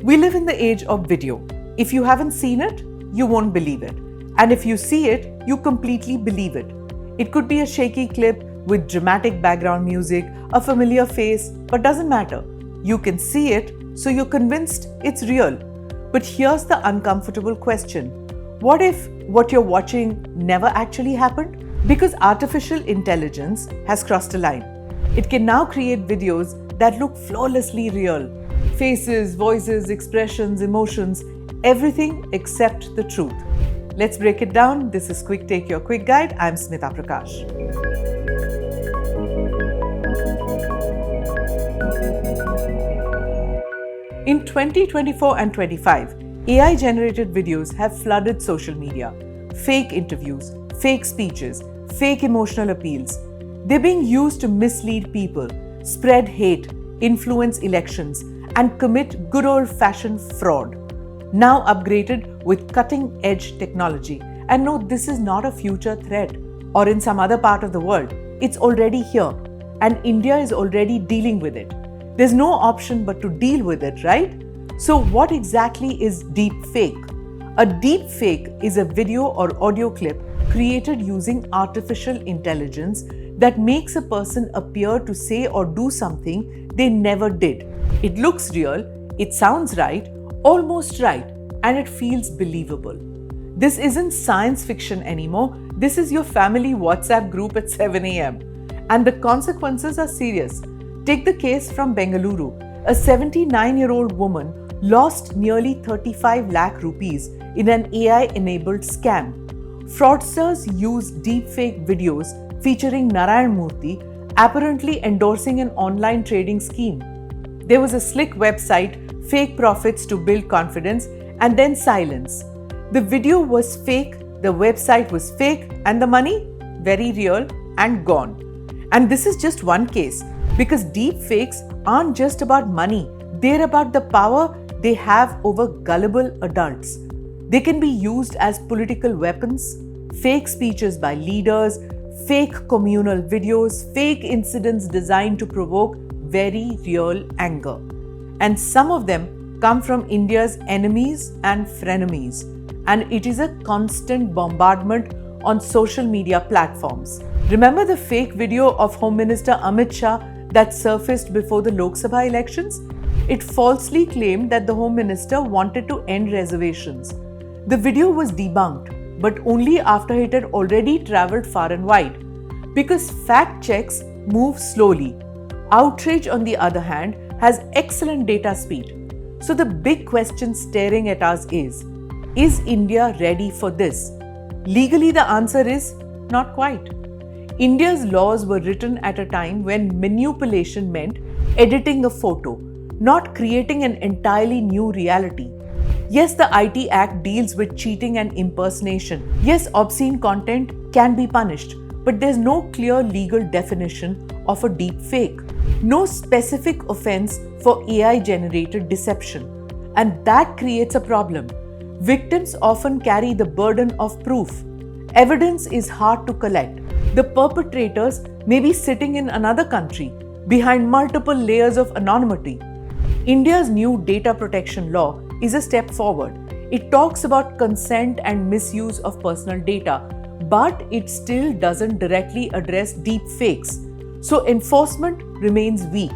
We live in the age of video. If you haven't seen it, you won't believe it. And if you see it, you completely believe it. It could be a shaky clip with dramatic background music, a familiar face, but doesn't matter. You can see it, so you're convinced it's real. But here's the uncomfortable question. What if what you're watching never actually happened? Because artificial intelligence has crossed a line. It can now create videos that look flawlessly real. Faces, voices, expressions, emotions, everything except the truth. Let's break it down. This is Quick Take, your quick guide. I'm Smita Prakash. In 2024 and 25, AI-generated videos have flooded social media. Fake interviews, fake speeches, fake emotional appeals. They're being used to mislead people, spread hate, influence elections, and commit good old-fashioned fraud. Now upgraded with cutting-edge technology. And no, this is not a future threat or in some other part of the world. It's already here, and India is already dealing with it. There's no option but to deal with it, right? So what exactly is deepfake? A deepfake is a video or audio clip created using artificial intelligence that makes a person appear to say or do something they never did. It looks real, it sounds right, almost right, and it feels believable. This isn't science fiction anymore. This is your family WhatsApp group at 7 a.m. And the consequences are serious. Take the case from Bengaluru. A 79-year-old woman lost nearly 35 lakh rupees in an AI-enabled scam. Fraudsters use deepfake videos featuring Narayan Murthy, apparently endorsing an online trading scheme. There was a slick website, fake profits to build confidence, and then silence. The video was fake, the website was fake, and the money? Very real and gone. And this is just one case, because deepfakes aren't just about money, they're about the power they have over gullible adults. They can be used as political weapons, fake speeches by leaders, fake communal videos, fake incidents designed to provoke very real anger. And some of them come from India's enemies and frenemies. And it is a constant bombardment on social media platforms. Remember the fake video of Home Minister Amit Shah that surfaced before the Lok Sabha elections? It falsely claimed that the Home Minister wanted to end reservations. The video was debunked, but only after it had already travelled far and wide. Because fact checks move slowly. Outrage, on the other hand, has excellent data speed. So the big question staring at us is India ready for this? Legally, the answer is not quite. India's laws were written at a time when manipulation meant editing a photo, not creating an entirely new reality. Yes, the IT Act deals with cheating and impersonation. Yes, obscene content can be punished, but there's no clear legal definition of a deep fake. No specific offense for AI-generated deception. And that creates a problem. Victims often carry the burden of proof. Evidence is hard to collect. The perpetrators may be sitting in another country, behind multiple layers of anonymity. India's new data protection law is a step forward. It talks about consent and misuse of personal data, but it still doesn't directly address deep fakes. So enforcement remains weak,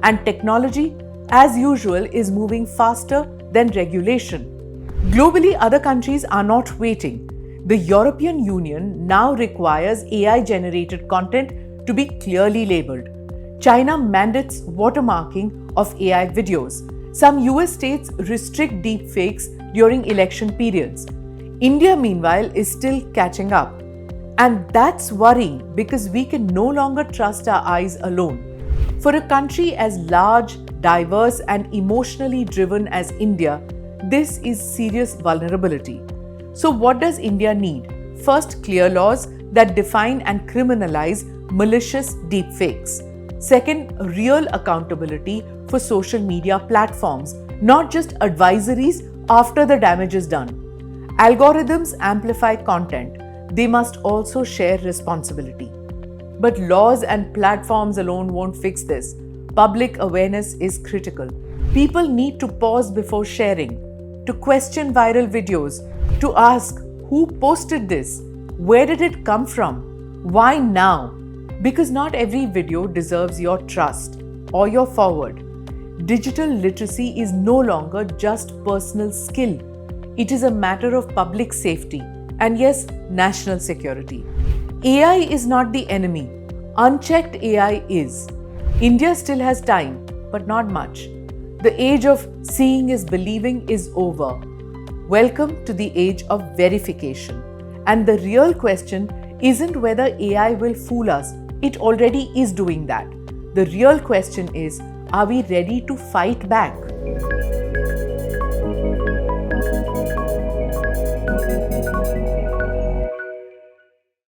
and technology, as usual, is moving faster than regulation. Globally, other countries are not waiting. The European Union now requires AI-generated content to be clearly labeled. China mandates watermarking of AI videos. Some US states restrict deepfakes during election periods. India, meanwhile, is still catching up. And that's worrying because we can no longer trust our eyes alone. For a country as large, diverse, and emotionally driven as India, this is serious vulnerability. So what does India need? First, clear laws that define and criminalize malicious deepfakes. Second, real accountability for social media platforms, not just advisories after the damage is done. Algorithms amplify content. They must also share responsibility. But laws and platforms alone won't fix this. Public awareness is critical. People need to pause before sharing, to question viral videos, to ask who posted this, where did it come from, why now? Because not every video deserves your trust or your forward. Digital literacy is no longer just personal skill. It is a matter of public safety and, yes, national security. AI is not the enemy. Unchecked AI is. India still has time, but not much. The age of seeing is believing is over. Welcome to the age of verification. And the real question isn't whether AI will fool us. It already is doing that. The real question is, are we ready to fight back?